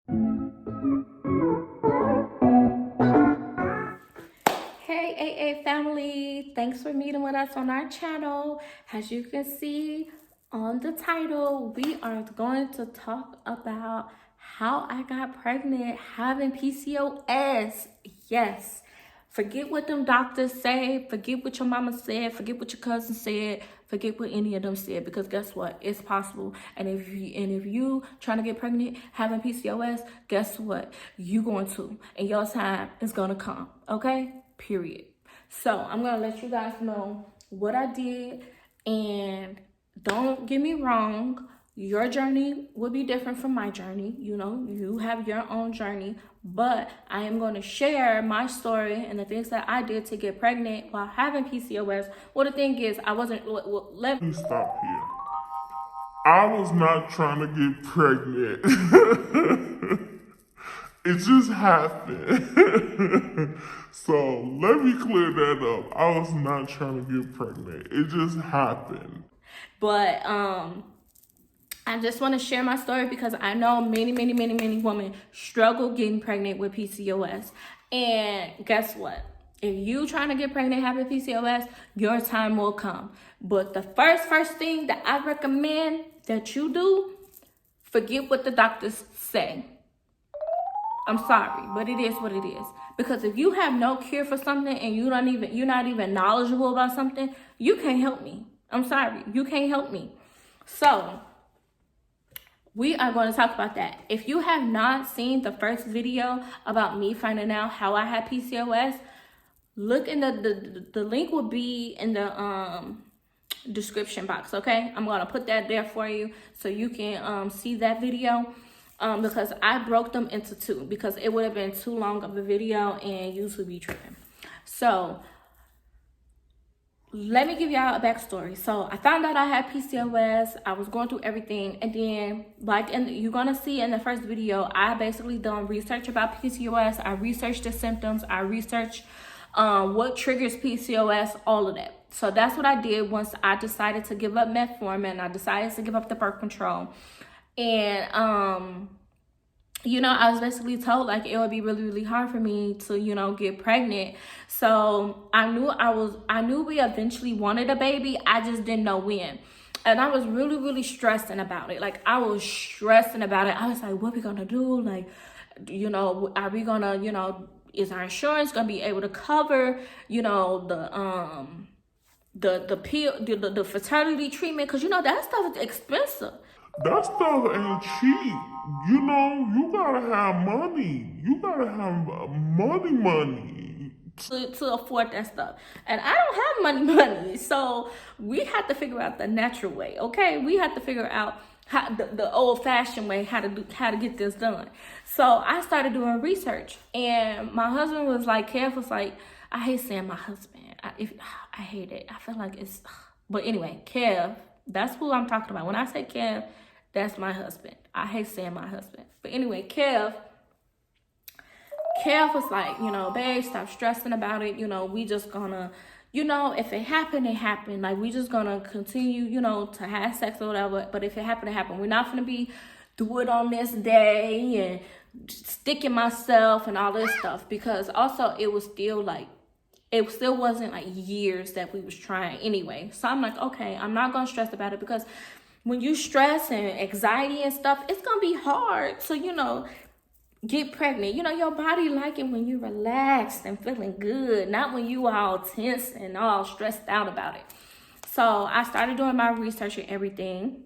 Hey AA family, thanks for meeting with us on our channel. As you can see on the title, we are going to talk about how I got pregnant having PCOS. Yes. Forget what them doctors say, forget what your mama said, forget what your cousin said, forget what any of them said, because guess what? It's possible. And if you trying to get pregnant having PCOS, guess what? You going to. And your time is gonna come. Okay? Period. So I'm gonna let you guys know what I did, and don't get me wrong, your journey will be different from my journey. You know, you have your own journey, but I am going to share my story and the things that I did to get pregnant while having PCOS. Well, the thing is, I wasn't, let me stop here. I was not trying to get pregnant. It just happened. So let me clear that up. I was not trying to get pregnant. It just happened. But I just want to share my story because I know many women struggle getting pregnant with PCOS. And guess what? If you trying to get pregnant having PCOS, your time will come. But the first thing that I recommend that you do, forget what the doctors say. I'm sorry, but it is what it is. Because if you have no cure for something and you're not even knowledgeable about something, you can't help me. I'm sorry, you can't help me. So we are going to talk about that. If you have not seen the first video about me finding out how I had PCOS, look in the link will be in the description box, okay? I'm going to put that there for you so you can see that video. Because I broke them into two because it would have been too long of a video and YouTube be tripping. So let me give y'all a backstory. So I found out I had PCOS. I was going through everything, and then you're gonna see in the first video, I basically done research about PCOS. I researched the symptoms. I researched what triggers PCOS, all of that. So that's what I did once I decided to give up metformin. I decided to give up the birth control. And you know, I was basically told like it would be really hard for me to, you know, get pregnant. So I knew we eventually wanted a baby. I just didn't know when. And I was really stressing about it. Like I was stressing about it. I was like, what are we gonna do? Like, you know, are we gonna, you know, is our insurance gonna be able to cover, you know, the pill, the fertility treatment? Because you know that stuff is expensive. That stuff ain't cheap. You know, you gotta have money. You gotta have money. To afford that stuff. And I don't have money. So we had to figure out the natural way, okay? We had to figure out how the old-fashioned way how to get this done. So I started doing research, and my husband was like, Kev was like, I hate saying my husband. I hate it. I feel like it's, but anyway, Kev, that's who I'm talking about. When I say Kev, that's my husband. I hate saying my husband. But anyway, Kev was like, you know, babe, stop stressing about it. You know, we just gonna, you know, if it happened, it happened. Like, we just gonna continue, you know, to have sex or whatever. But if it happened, it happened. We're not gonna be do it on this day and sticking myself and all this stuff. Because also it was still like, it still wasn't like years that we was trying anyway. So I'm like, okay, I'm not gonna stress about it, because when you stress and anxiety and stuff, it's gonna be hard to, you know, get pregnant. You know, your body like it when you relaxed and feeling good, not when you all tense and all stressed out about it. So I started doing my research and everything.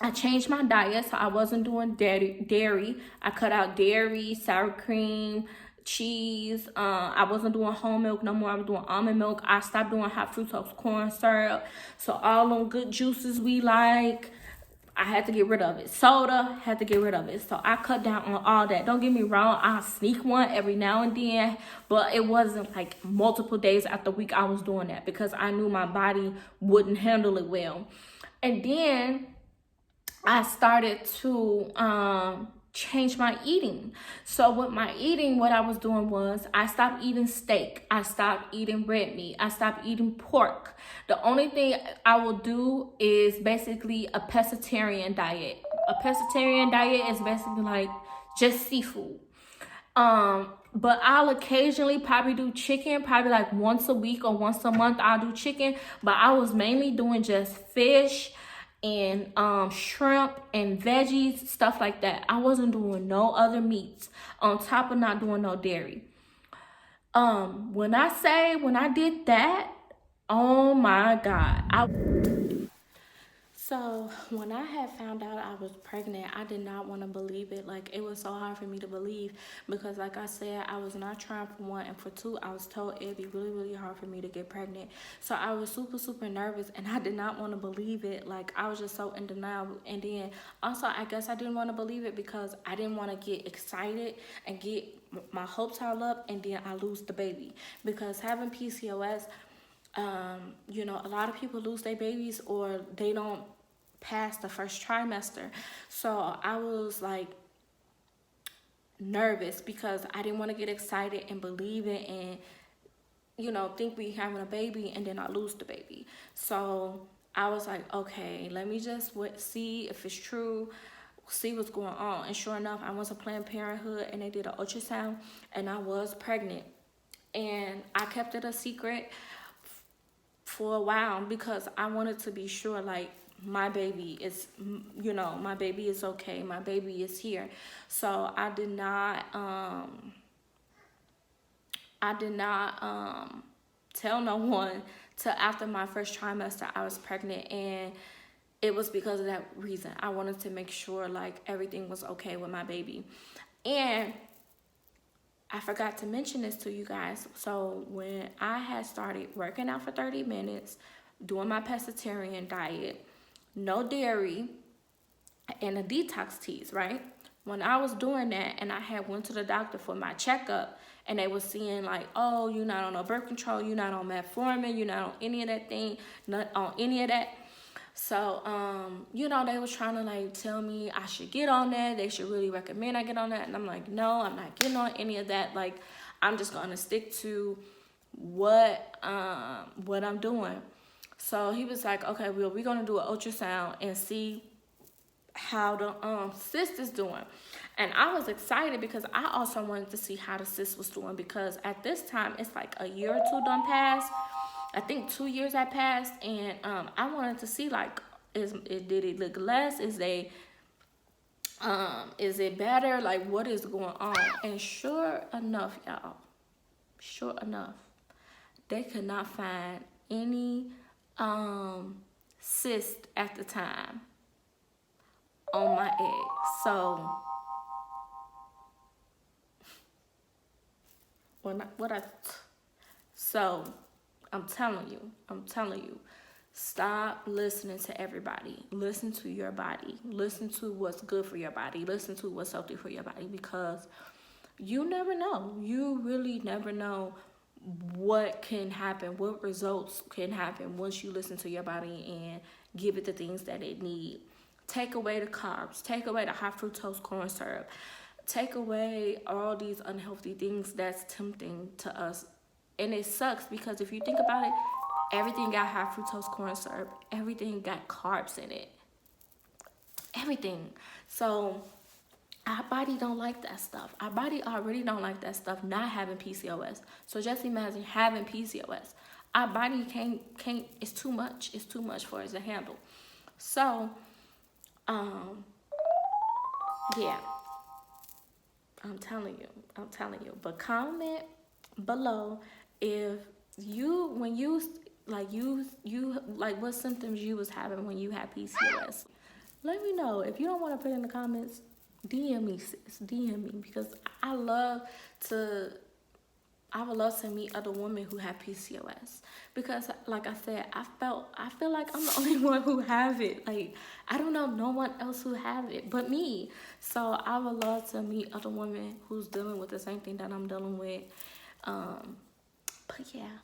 I changed my diet, so I wasn't doing dairy. I cut out dairy, sour cream, cheese. I wasn't doing whole milk no more. I was doing almond milk. I stopped doing high fructose corn syrup. So all them good juices we like, I had to get rid of it. Soda, had to get rid of it. So I cut down on all that. Don't get me wrong, I sneak one every now and then, but it wasn't like multiple days out the week I was doing that, because I knew my body wouldn't handle it well. And then I started to change my eating. So with my eating, what I was doing was I stopped eating steak. I stopped eating red meat. I stopped eating pork. The only thing I will do is basically a pescatarian diet. A pescatarian diet is basically like just seafood. But I'll occasionally probably do chicken, probably like once a week or once a month I'll do chicken. But I was mainly doing just fish and shrimp and veggies, stuff like that. I wasn't doing no other meats on top of not doing no dairy. When I did that, oh my God. So when I had found out I was pregnant, I did not want to believe it. Like, it was so hard for me to believe because, like I said, I was not trying, for one, and for two, I was told it'd be really, really hard for me to get pregnant. So I was super, super nervous, and I did not want to believe it. Like, I was just so in denial. And then also, I guess I didn't want to believe it because I didn't want to get excited and get my hopes all up, and then I lose the baby. Because having PCOS, you know, a lot of people lose their babies or they don't pass the first trimester. So I was like nervous because I didn't want to get excited and believe it and, you know, think we having a baby and then I lose the baby. So I was like, okay, let me just see if it's true, see what's going on. And sure enough, I went to Planned Parenthood and they did an ultrasound and I was pregnant. And I kept it a secret for a while because I wanted to be sure, like, my baby is, you know, my baby is okay, my baby is here. So I did not tell no one till after my first trimester I was pregnant, and it was because of that reason. I wanted to make sure like everything was okay with my baby. And I forgot to mention this to you guys. So when I had started working out for 30 minutes, doing my pescatarian diet, no dairy, and a detox teas, right? When I was doing that and I had went to the doctor for my checkup and they was seeing like, oh, you're not on no birth control, you're not on metformin, you're not on any of that thing, not on any of that. So, you know, they was trying to like tell me I should get on that. They should really recommend I get on that. And I'm like, no, I'm not getting on any of that. Like, I'm just going to stick to what I'm doing. So he was like, okay, well, we're going to do an ultrasound and see how the cyst is doing. And I was excited because I also wanted to see how the cyst was doing because at this time, it's like a year or two done passed. I think 2 years had passed, and I wanted to see like, did it look less? Is it better? Like, what is going on? And sure enough, y'all, they could not find any cyst at the time on my egg. So I'm telling you, stop listening to everybody. Listen to your body. Listen to what's good for your body. Listen to what's healthy for your body because you never know. You really never know what can happen, what results can happen once you listen to your body and give it the things that it needs. Take away the carbs. Take away the high fructose corn syrup. Take away all these unhealthy things that's tempting to us. And it sucks because if you think about it, everything got high fructose corn syrup. Everything got carbs in it. Everything. So our body don't like that stuff. Our body already don't like that stuff, not having PCOS. So just imagine having PCOS. Our body can't, it's too much. It's too much for us to handle. So, yeah. I'm telling you. But comment below if you, when you, like what symptoms you was having when you had PCOS. Let me know. If you don't want to put in the comments, DM me, sis. DM me because I would love to meet other women who have PCOS because, like I said, I feel like I'm the only one who have it. Like, I don't know no one else who have it but me. So I would love to meet other women who's dealing with the same thing that I'm dealing with. But yeah.